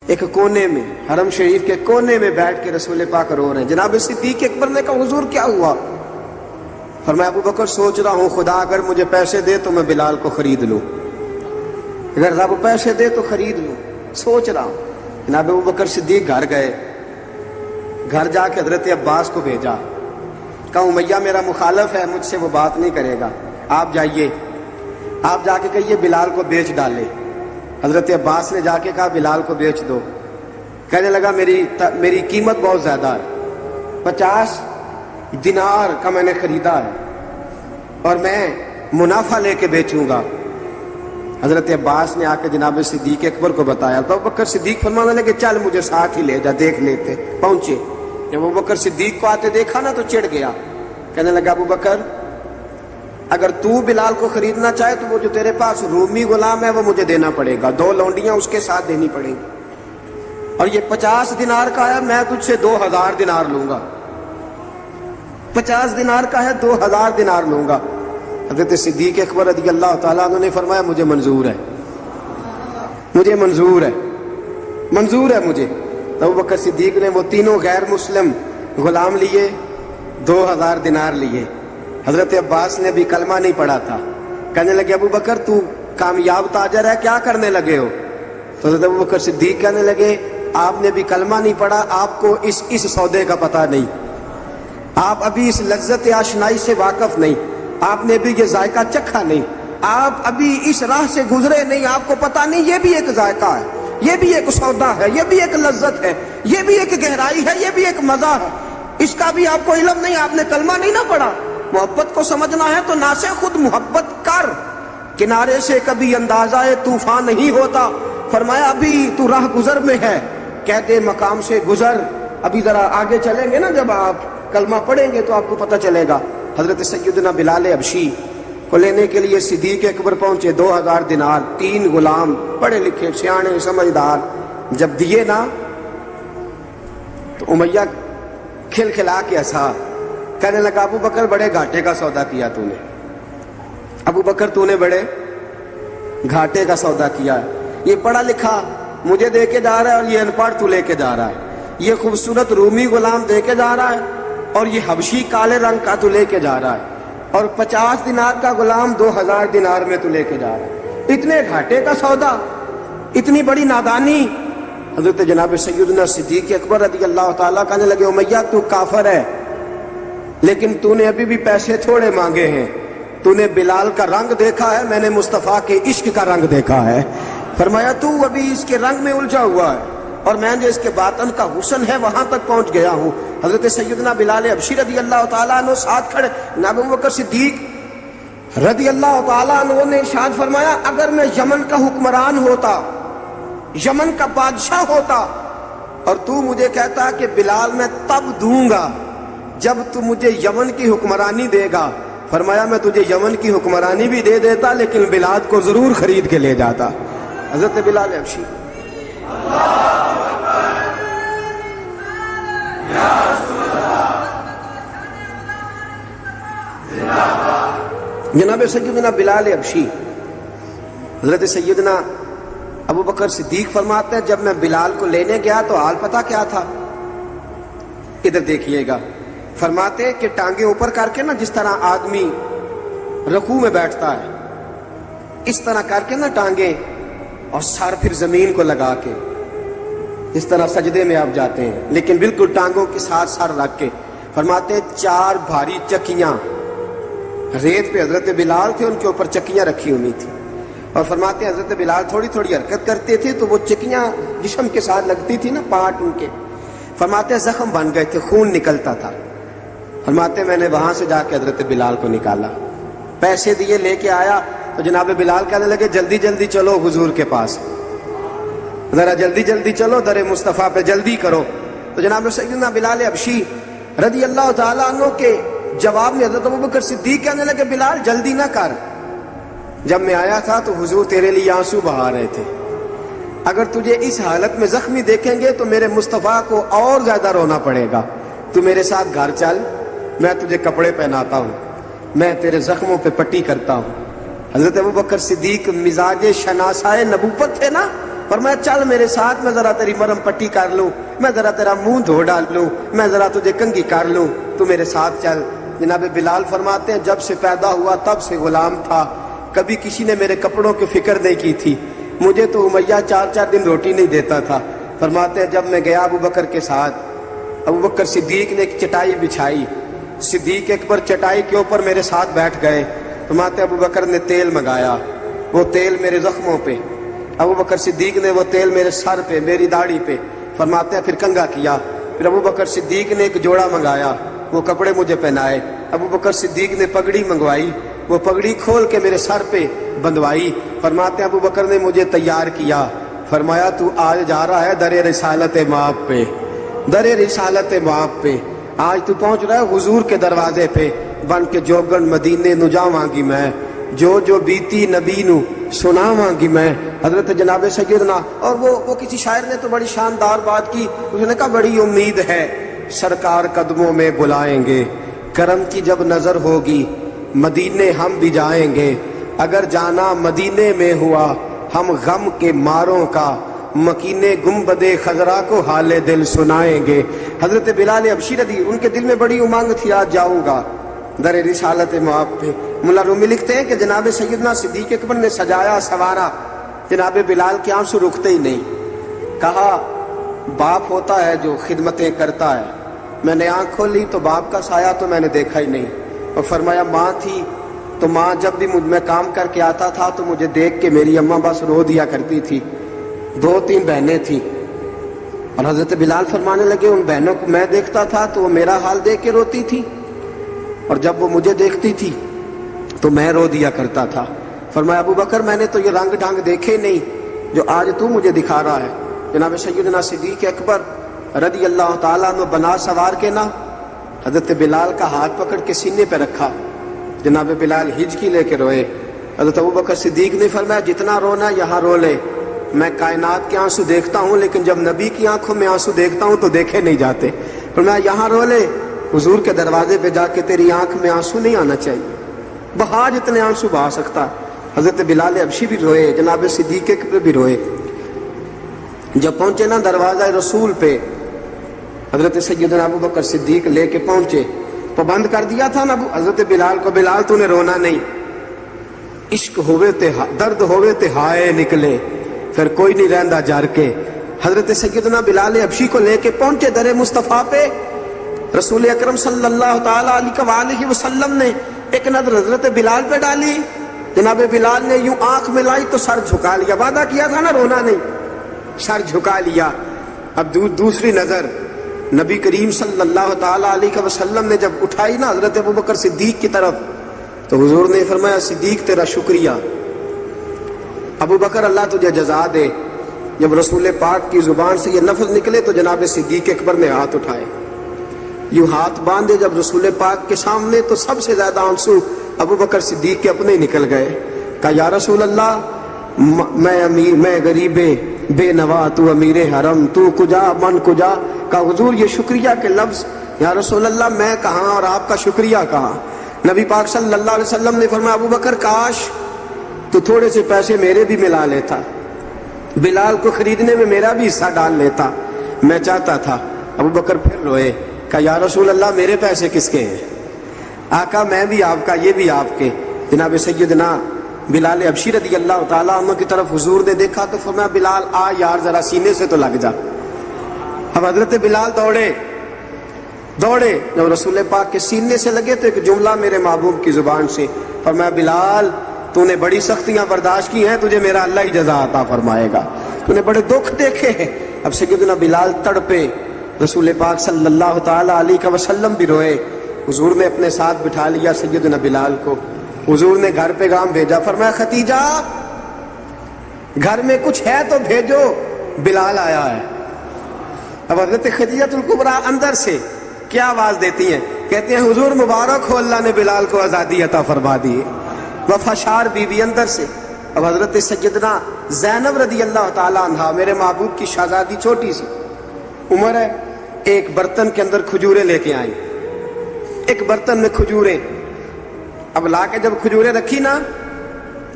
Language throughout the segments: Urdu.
ایک کونے میں حرم شریف کے کونے میں بیٹھ کے رسول پاک رو رہے ہیں۔ جناب صدیق اکبر نے کہا حضور کیا ہوا؟ فرمایا ابو بکر سوچ رہا ہوں خدا اگر مجھے پیسے دے تو میں بلال کو خرید لوں، اگر رب پیسے دے تو خرید لوں، سوچ رہا ہوں۔ جناب ابو بکر صدیق گھر گئے، گھر جا کے حضرت عباس کو بھیجا، کہا امیہ میرا مخالف ہے، مجھ سے وہ بات نہیں کرے گا، آپ جائیے، آپ جا کے کہیے بلال کو بیچ ڈالے۔ حضرت عباس نے جا کے کہا بلال کو بیچ دو۔ کہنے لگا میری قیمت بہت زیادہ ہے، 50 دینار کا میں نے خریدا ہے اور میں منافع لے کے بیچوں گا۔ حضرت عباس نے آ کے جناب صدیق اکبر کو بتایا تو ابو بکر صدیق فرمانے لگے چل مجھے ساتھ ہی لے جا، دیکھ لیتے۔ پہنچے، جب ابو بکر صدیق کو آتے دیکھا نا تو چڑ گیا، کہنے لگا ابو بکر اگر تو بلال کو خریدنا چاہے تو وہ جو تیرے پاس رومی غلام ہے وہ مجھے دینا پڑے گا، 2 لونڈیاں اس کے ساتھ دینی پڑیں گی، اور یہ 50 دینار کا ہے، میں تجھ سے 2000 دینار لوں گا، 50 دینار کا ہے 2000 دینار لوں گا۔ حضرت صدیق اکبر رضی اللہ تعالیٰ عنہ نے فرمایا مجھے منظور ہے، مجھے منظور ہے، منظور ہے مجھے۔ تو ابو بکر صدیق نے وہ تینوں غیر مسلم غلام لیے، 2000 دینار لیے۔ حضرت عباس نے بھی کلمہ نہیں پڑھا تھا، کہنے لگے ابو بکر تو کامیاب تاجر ہے، کیا کرنے لگے ہو؟ تو حضرت ابو بکر صدیق کہنے لگے آپ نے بھی کلمہ نہیں پڑھا، آپ کو اس سودے کا پتہ نہیں، آپ ابھی اس لذت آشنائی سے واقف نہیں، آپ نے بھی یہ ذائقہ چکھا نہیں، آپ ابھی اس راہ سے گزرے نہیں، آپ کو پتہ نہیں یہ بھی ایک ذائقہ ہے، یہ بھی ایک سودا ہے، یہ بھی ایک لذت ہے، یہ بھی ایک گہرائی ہے، یہ بھی ایک مزہ ہے، اس کا بھی آپ کو علم نہیں، آپ نے کلمہ نہیں نہ پڑھا۔ محبت کو سمجھنا ہے تو نہ سے خود محبت کر، کنارے سے کبھی اندازہ طوفان نہیں ہوتا۔ فرمایا ابھی تو راہ گزر میں ہے، کہتے مقام سے گزر، ابھی ذرا آگے چلیں گے نا، جب آپ کلمہ پڑھیں گے تو آپ کو پتہ چلے گا۔ حضرت سیدنا بلال حبشی کو لینے کے لیے صدیق اکبر پہنچے، 2000 دینار، 3 غلام پڑھے لکھے سیانے سمجھدار، جب دیے نا تو امیہ کھل کھلا کے ہنسا، کہنے لگا ابو بکر بڑے گھاٹے کا سودا کیا تو نے، ابو بکر تو نے بڑے گھاٹے کا سودا کیا ہے، یہ پڑھا لکھا مجھے دے کے جا رہا ہے اور یہ ان پڑھ تو لے کے جا رہا ہے، یہ خوبصورت رومی غلام دے کے جا رہا ہے اور یہ حبشی کالے رنگ کا تو لے کے جا رہا ہے، اور 50 دینار کا غلام 2000 دینار میں تو لے کے جا رہا ہے، اتنے گھاٹے کا سودا، اتنی بڑی نادانی۔ حضرت جناب سیدنا صدیق اکبر رضی اللہ تعالیٰ کہنے لگے امیہ تو کافر ہے، لیکن تو نے ابھی بھی پیسے تھوڑے مانگے ہیں، تو نے بلال کا رنگ دیکھا ہے، میں نے مصطفیٰ کے عشق کا رنگ دیکھا ہے۔ فرمایا تو ابھی اس کے رنگ میں الجھا ہوا ہے اور میں جو اس کے باطن کا حسن ہے وہاں تک پہنچ گیا ہوں۔ حضرت سیدنا بلال حبشی رضی اللہ تعالیٰ عنہ ساتھ کھڑے، جناب ابو بکر صدیق رضی اللہ تعالیٰ عنہ نے ارشاد فرمایا اگر میں یمن کا حکمران ہوتا، یمن کا بادشاہ ہوتا، اور تو مجھے کہتا کہ بلال میں تب دوں گا جب تو مجھے یمن کی حکمرانی دے گا، فرمایا میں تجھے یمن کی حکمرانی بھی دے دیتا لیکن بلال کو ضرور خرید کے لے جاتا۔ حضرت بلال حبشی جناب سیدنا بلال حبشی، حضرت سیدنا ابو بکر صدیق فرماتے ہیں جب میں بلال کو لینے گیا تو حال پتہ کیا تھا؟ ادھر دیکھیے گا، فرماتے کہ ٹانگیں اوپر کر کے نا جس طرح آدمی رکوع میں بیٹھتا ہے اس طرح کر کے نا ٹانگیں، اور سر پھر زمین کو لگا کے اس طرح سجدے میں آپ جاتے ہیں، لیکن بالکل ٹانگوں کے ساتھ سر رکھ کے۔ فرماتے 4 بھاری چکیاں ریت پہ حضرت بلال تھے، ان کے اوپر چکیاں رکھی ہوئی تھی، اور فرماتے ہیں حضرت بلال تھوڑی تھوڑی حرکت کرتے تھے تو وہ چکیاں جسم کے ساتھ لگتی تھی نا، پاٹ ان کے، فرماتے زخم بن گئے تھے، خون نکلتا تھا۔ فرماتے میں نے وہاں سے جا کے حضرت بلال کو نکالا، پیسے دیے، لے کے آیا تو جناب بلال کہنے لگے جلدی جلدی چلو حضور کے پاس، ذرا جلدی جلدی چلو، در مصطفیٰ پہ جلدی کرو۔ تو جناب سیدنا بلال حبشی رضی اللہ تعالیٰ عنہ کے جواب میں حضرت ابوبکر صدیق کہنے لگے بلال جلدی نہ کر، جب میں آیا تھا تو حضور تیرے لیے آنسو بہا رہے تھے، اگر تجھے اس حالت میں زخمی دیکھیں گے تو میرے مصطفیٰ کو اور زیادہ رونا پڑے گا، تو میرے ساتھ گھر چل، میں تجھے کپڑے پہناتا ہوں، میں تیرے زخموں پہ پٹی کرتا ہوں۔ حضرت ابوبکر صدیق مزاج شناسائے نبوت تھے نا، فرمایا چل میرے ساتھ، میں ذرا تیری مرہم پٹی کر لوں، میں ذرا تیرا منہ دھو ڈال لوں، میں ذرا تجھے کنگھی کر لوں، تو میرے ساتھ چل۔ جناب بلال فرماتے ہیں جب سے پیدا ہوا تب سے غلام تھا، کبھی کسی نے میرے کپڑوں کی فکر نہیں کی تھی، مجھے تو امیہ 4 دن روٹی نہیں دیتا تھا۔ فرماتے ہیں جب میں گیا ابو بکر کے ساتھ، ابو بکر صدیق نے ایک چٹائی بچھائی، صدیق اکبر چٹائی کے اوپر میرے ساتھ بیٹھ گئے۔ فرماتے ابو بکر نے تیل منگایا، وہ تیل میرے زخموں پہ، ابو بکر صدیق نے وہ تیل میرے سر پہ، میری داڑھی پہ، فرماتے ہیں پھر کنگھا کیا۔ پھر ابو بکر صدیق نے ایک جوڑا منگایا، وہ کپڑے مجھے پہنائے۔ ابو بکر صدیق نے پگڑی منگوائی، وہ پگڑی کھول کے میرے سر پہ بندھوائی۔ فرماتے ہیں ابو بکر نے مجھے تیار کیا، فرمایا تو آج جا رہا ہے در رسالت مآب پہ، در رسالت مآب پہ، آج تو پہنچ رہا ہے حضور کے دروازے پہ، بن کے جوگن مدینے نو جاواں گی میں، جو بیتی نبی نو سناواں گی میں۔ حضرت جناب سیدنا، اور وہ کسی شاعر نے تو بڑی شاندار بات کی، اس نے کہا بڑی امید ہے سرکار قدموں میں بلائیں گے، کرم کی جب نظر ہوگی مدینے ہم بھی جائیں گے، اگر جانا مدینے میں ہوا ہم غم کے ماروں کا، مکینے گنبد خضرا کو حال دل سنائیں گے۔ حضرت بلال حبشی رضی، ان کے دل میں بڑی امنگ تھی آج جاؤں گا در رسالت مآب پہ۔ مولا رومی لکھتے ہیں کہ جناب سیدنا صدیق اکبر نے سجایا سوارا، جناب بلال کے آنسو رکتے ہی نہیں۔ کہا باپ ہوتا ہے جو خدمتیں کرتا ہے، میں نے آنکھ کھولی تو باپ کا سایہ تو میں نے دیکھا ہی نہیں، اور فرمایا ماں تھی تو ماں جب بھی میں کام کر کے آتا تھا تو مجھے دیکھ کے میری اماں بس رو دیا کرتی تھی، 2-3 بہنیں تھیں، اور حضرت بلال فرمانے لگے ان بہنوں کو میں دیکھتا تھا تو وہ میرا حال دیکھ کے روتی تھی، اور جب وہ مجھے دیکھتی تھی تو میں رو دیا کرتا تھا۔ فرمایا ابو بکر میں نے تو یہ رنگ ڈھنگ دیکھے نہیں جو آج تو مجھے دکھا رہا ہے۔ جناب سیدنا صدیق اکبر رضی اللہ تعالیٰ عنہ بنا سوار کے نا حضرت بلال کا ہاتھ پکڑ کے سینے پہ رکھا، جناب بلال ہچکی لے کے روئے۔ حضرت ابو بکر صدیق نے فرمایا جتنا رونا یہاں رو لے، میں کائنات کے آنسو دیکھتا ہوں لیکن جب نبی کی آنکھوں میں آنسو دیکھتا ہوں تو دیکھے نہیں جاتے۔ فرمایا یہاں رو لے، حضور کے دروازے پہ جا کے تیری آنکھ میں آنسو نہیں آنا چاہیے، بہا جتنے آنسو بہا سکتا۔ حضرت بلال حبشی بھی روئے، جناب صدیق اکبر بھی روئے۔ جب پہنچے نا دروازہ رسول پہ، حضرت سیدنا ابو بکر صدیق لے کے پہنچے، پابند کر دیا تھا نا حضرت بلال کو، بلال تو نے رونا نہیں، عشق ہوئے تے درد ہوئے تے ہائے نکلے، پھر کوئی نہیں رہندا جار کے۔ حضرت سیدنا بلال حبشی کو لے کے پہنچے در مصطفیٰ پہ، رسول اکرم صلی اللہ تعالیٰ علیہ وسلم نے ایک نظر حضرت بلال پہ ڈالی، جناب بلال نے یوں آنکھ ملائی تو سر جھکا لیا، وعدہ کیا تھا نا رونا نہیں، سر جھکا لیا۔ اب دوسری نظر نبی کریم صلی اللہ تعالیٰ علیہ وسلم نے جب اٹھائی نا حضرت ابو بکر صدیق کی طرف، تو حضور نے فرمایا صدیق تیرا شکریہ، ابو بکر اللہ تجھے جزا دے۔ جب رسول پاک کی زبان سے یہ لفظ نکلے تو جناب صدیق اکبر نے ہاتھ اٹھائے، یوں ہاتھ باندھے جب رسول پاک کے سامنے، تو سب سے زیادہ آنسو ابو بکر صدیق کے اپنے نکل گئے۔ کہا یا رسول اللہ میں غریب بے نوا، تو امیر حرم، تو کجا من کجا۔ کہا حضور یہ شکریہ کے لفظ، یا رسول اللہ میں کہاں اور آپ کا شکریہ کہاں۔ نبی پاک صلی اللہ علیہ وسلم نے فرمایا ابو بکر کاش تو تھوڑے سے پیسے میرے بھی ملا لیتا، بلال کو خریدنے میں میرا بھی حصہ ڈال لیتا، میں چاہتا تھا۔ ابو بکر پھر روئے، کہا یا رسول اللہ میرے پیسے کس کے ہیں؟ آقا میں بھی آپ کا، یہ بھی آپ کے۔ جناب سیدنا بلال حبشی رضی اللہ تعالیٰ عنہ کی طرف حضور نے دیکھا تو فرمایا بلال آ یار ذرا سینے سے تو لگ جا۔ اب حضرت بلال دوڑے، جب رسول پاک کے سینے سے لگے تو ایک جملہ میرے محبوب کی زبان سے، فرمایا بلال تو نے بڑی سختیاں برداشت کی ہیں، تجھے میرا اللہ ہی جزا عطا فرمائے گا، تو نے بڑے دکھ دیکھے ہیں۔ اب سیدنا بلال تڑپے، رسول پاک صلی اللہ تعالیٰ علیہ وسلم بھی روئے۔ حضور نے اپنے ساتھ بٹھا لیا سیدنا بلال کو، حضور نے گھر پیغام بھیجا، فرمایا ختیجہ گھر میں کچھ ہے تو بھیجو، بلال آیا ہے۔ اب حضرت خدیجہ الکبریٰ اندر سے کیا آواز دیتی ہیں، کہتے ہیں حضور مبارک ہو، اللہ نے بلال کو آزادی عطا فرما دی۔ وفاشار بی بی اندر سے۔ اب حضرت سیدنا زینب رضی اللہ تعالیٰ عنہا، میرے محبوب کی شہزادی، چھوٹی سی عمر ہے، ایک برتن کے اندر کھجوریں لے کے آئیں، ایک برتن میں کھجوریں۔ اب لا کے جب کھجوریں رکھی نا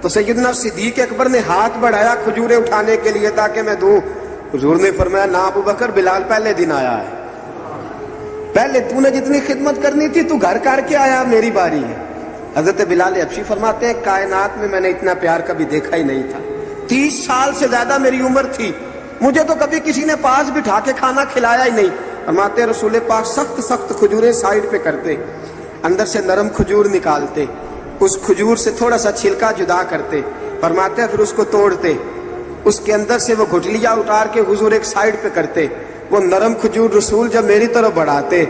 تو سیدنا صدیق اکبر نے ہاتھ بڑھایا کھجوریں اٹھانے کے لیے تاکہ میں دوں. حضور نے فرمایا نہ ابو بکر، بلال پہلے دن آیا ہے، پہلے تو نے جتنی خدمت کرنی تھی تو گھر کر کے آیا، میری باری ہے. حضرت بلال حبشی فرماتے ہیں کائنات میں نے اتنا پیار کبھی دیکھا ہی نہیں تھا. 30 سال سے زیادہ میری عمر تھی، مجھے تو کبھی کسی نے پاس بٹھا کے کھانا کھلایا ہی نہیں. فرماتے رسول پاک سخت سخت کھجوریں سائڈ پہ کرتے، اندر سے نرم کھجور نکالتے، اس کھجور سے تھوڑا سا چھلکا جدا کرتے. فرماتے پھر اس کو توڑتے، اس کے اندر سے وہ گھٹلیاں اتار کے حضور ایک سائڈ پہ کرتے. وہ نرم کھجور رسول جب میری طرف بڑھاتے،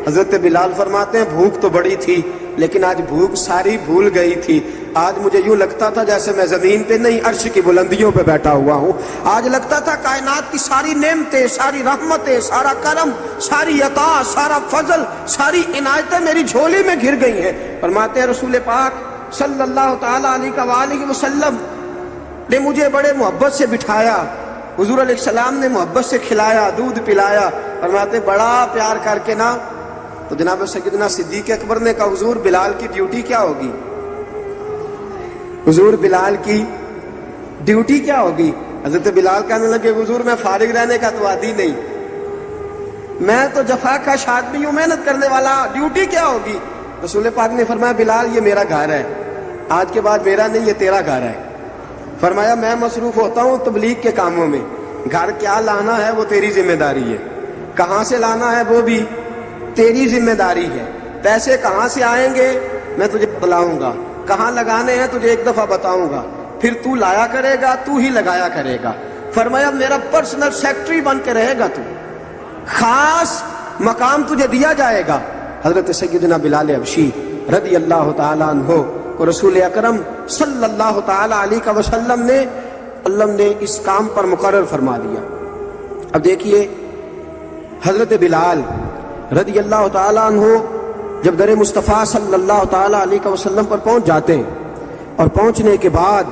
حضرت بلال فرماتے ہیں بھوک تو بڑی تھی لیکن آج بھوک ساری بھول گئی تھی. آج مجھے یوں لگتا تھا جیسے میں زمین پہ نہیں عرش کی بلندیوں پہ بیٹھا ہوا ہوں. آج لگتا تھا کائنات کی ساری نعمتیں، ساری رحمتیں، سارا کرم، ساری عطا، سارا فضل، ساری عنایتیں میری جھولی میں گر گئی ہیں. فرماتے ہیں رسول پاک صلی اللہ تعالی علیہ وآلہ وسلم نے مجھے بڑے محبت سے بٹھایا، حضور علیہ السلام نے محبت سے کھلایا، دودھ پلایا. فرماتے بڑا پیار کر کے نا. تو جناب سیدنا صدیق اکبر نے کہا حضور بلال کی ڈیوٹی کیا ہوگی؟ حضور بلال کی ڈیوٹی کیا ہوگی؟ حضرت بلال کہنے لگے حضور میں فارغ رہنے کا تو عادی نہیں، میں تو جفا کش آدمی ہوں، محنت کرنے والا، ڈیوٹی کیا ہوگی؟ رسول پاک نے فرمایا بلال یہ میرا گھر ہے، آج کے بعد میرا نہیں یہ تیرا گھر ہے. فرمایا میں مصروف ہوتا ہوں تبلیغ کے کاموں میں، گھر کیا لانا ہے وہ تیری ذمہ داری ہے، کہاں سے لانا ہے وہ بھی تیری ذمہ داری ہے، پیسے کہاں سے آئیں گے میں تجھے بتلاؤں گا، کہاں لگانے ہیں تجھے ایک دفعہ بتاؤں گا، پھر تو لایا کرے گا، تو ہی لگایا کرے گا. فرمایا میرا پرسنل سیکٹری بن کے رہے گا، تو خاص مقام تجھے دیا جائے گا. حضرت سیدنا بلال حبشی رضی اللہ تعالیٰ عنہ کو رسول اکرم صلی اللہ تعالیٰ علیہ وسلم نے اس کام پر مقرر فرما دیا. اب دیکھیے حضرت بلال رضی اللہ تعالیٰ عنہ جب در مصطفیٰ صلی اللہ تعالیٰ علیہ وسلم پر پہنچ جاتے ہیں، اور پہنچنے کے بعد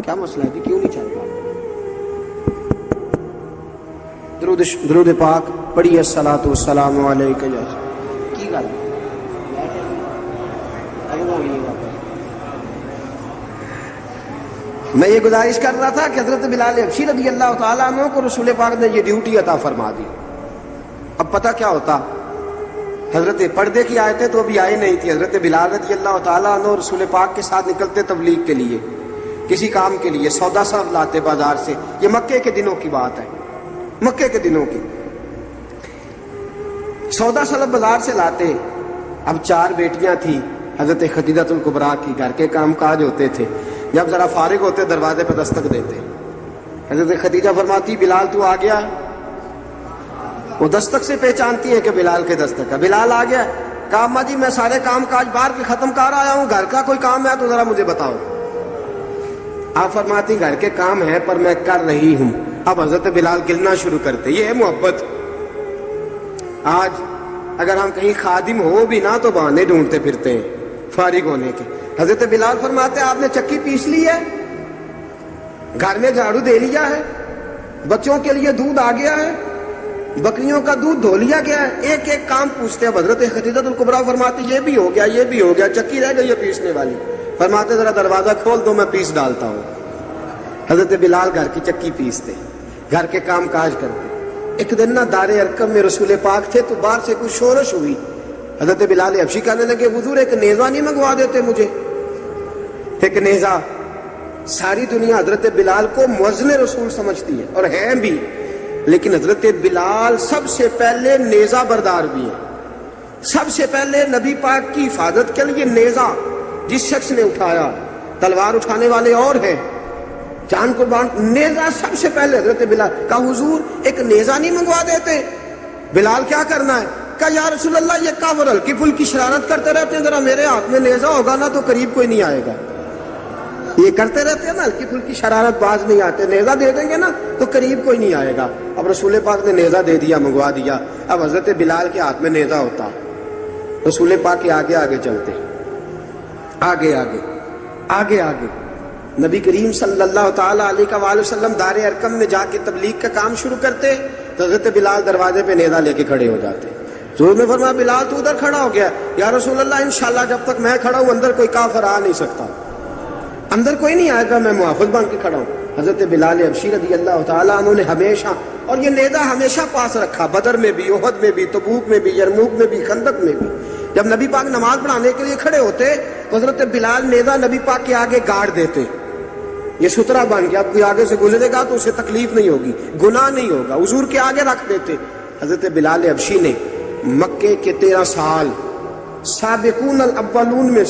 کیا مسئلہ ہے جی کیوں نہیں چل رہا؟ درود پاک پڑھیے الصلاۃ والسلام علیک یا کی گل میں یہ گزارش کر رہا تھا کہ حضرت بلال حبشی رضی اللہ تعالیٰ عنہ کو رسول پاک نے یہ ڈیوٹی عطا فرما دی. اب پتہ کیا ہوتا، حضرت پردے کی آیتیں تو ابھی آئی نہیں تھی. حضرت بلال رضی اللہ تعالیٰ عنہ رسول پاک کے ساتھ نکلتے تبلیغ کے لیے، کسی کام کے لیے، سودا سب لاتے بازار سے. یہ مکے کے دنوں کی بات ہے، مکے کے دنوں کی سودا سلب بازار سے لاتے. اب 4 بیٹیاں تھیں حضرت خدیجہ الکبریٰ کی، گھر کے کام کاج ہوتے تھے. جب ذرا فارغ ہوتے دروازے پہ دستک دیتے. حضرت خدیجہ فرماتی بلال تو آ گیا. وہ دستک سے پہچانتی ہے کہ بلال کے دستک ہے. بلال آ گیا. کہا اماں جی میں سارے کام کاج باہر کے ختم کر آیا ہوں، گھر کا کوئی کام ہے تو ذرا مجھے بتاؤ. آپ فرماتی گھر کے کام ہے پر میں کر رہی ہوں. اب حضرت بلال گلنا شروع کرتے. یہ ہے محبت. آج اگر ہم کہیں خادم ہو بھی نہ تو بہانے ڈھونڈتے پھرتے ہیں فارغ ہونے کے. حضرت بلال فرماتے آپ نے چکی پیس لی ہے، گھر میں جھاڑو دے لیا ہے، بچوں کے لیے دودھ آ گیا ہے، بکریوں کا دودھ دھو لیا گیا ہے. ایک ایک کام پوچھتے ہیں. حضرت خدیجہ الکبریٰ فرماتی یہ بھی ہو گیا، یہ بھی ہو گیا، چکی رہ گئی ہے پیسنے والی. فرماتے ذرا دروازہ کھول دو میں پیس ڈالتا ہوں. حضرت بلال گھر کی چکی پیستے، گھر کے کام کاج کرتے. ایک دن نہ دار ارقم میں رسول پاک تھے تو باہر سے کچھ شورش ہوئی. حضرت بلال حبشی کہنے لگے حضور ایک نیزہ نہیں منگوا دیتے مجھے؟ ایک نیزہ. ساری دنیا حضرت بلال کو مؤذن رسول سمجھتی ہے اور ہیں بھی، لیکن حضرت بلال سب سے پہلے نیزہ بردار بھی ہیں. سب سے پہلے نبی پاک کی حفاظت کے لیے نیزہ جس شخص نے اٹھایا، تلوار اٹھانے والے اور ہیں، جان قربان، نیزہ سب سے پہلے حضرت بلال. کہا حضور ایک نیزہ نہیں منگوا دیتے؟ بلال کیا کرنا ہے؟ کہا یا رسول اللہ یہ کافر ہلکی پھلکی شرارت کرتے رہتے ہیں، ذرا میرے ہاتھ میں نیزہ ہوگا نا تو قریب کوئی نہیں آئے گا. یہ کرتے رہتے ہیں نا ہلکی پھلکی شرارت، باز نہیں آتے. نیزہ دے دیں گے نا تو قریب کوئی نہیں آئے گا. اب رسول پاک نے نیزہ دے دیا، منگوا دیا. اب حضرت بلال کے ہاتھ میں نیزہ ہوتا، رسول پاک کے آگے آگے چلتے، آگے آگے آگے آگے. نبی کریم صلی اللہ تعالیٰ علیہ وآلہ وسلم دار ارقم میں جا کے تبلیغ کا کام شروع کرتے تو حضرت بلال دروازے پہ نیزہ لے کے کھڑے ہو جاتے. حضور نے فرمایا بلال تو ادھر کھڑا ہو گیا. یا رسول اللہ انشاءاللہ جب تک میں کھڑا ہوں اندر کوئی کافر آ نہیں سکتا. اندر کوئی نہیں آئے گا، میں محافظ بن کے کھڑا ہوں۔ حضرت بلال حبشی رضی اللہ تعالیٰ عنہ نے ہمیشہ، اور یہ نیزہ ہمیشہ پاس رکھا، بدر میں بھی، احد میں بھی، تبوک میں بھی، یرموک میں بھی، خندق میں بھی۔ جب نبی پاک نماز پڑھانے کے لیے کھڑے ہوتے تو حضرت بلال نیزہ نبی پاک کے آگے گاڑ دیتے، یہ سترا بن گیا، اب کوئی آگے سے گزرے گا تو اسے تکلیف نہیں ہوگی، گناہ نہیں ہوگا، حضور کے آگے رکھ دیتے۔ حضرت بلال حبشی نے مکے کے 13 سال سابقون الاولون میں سے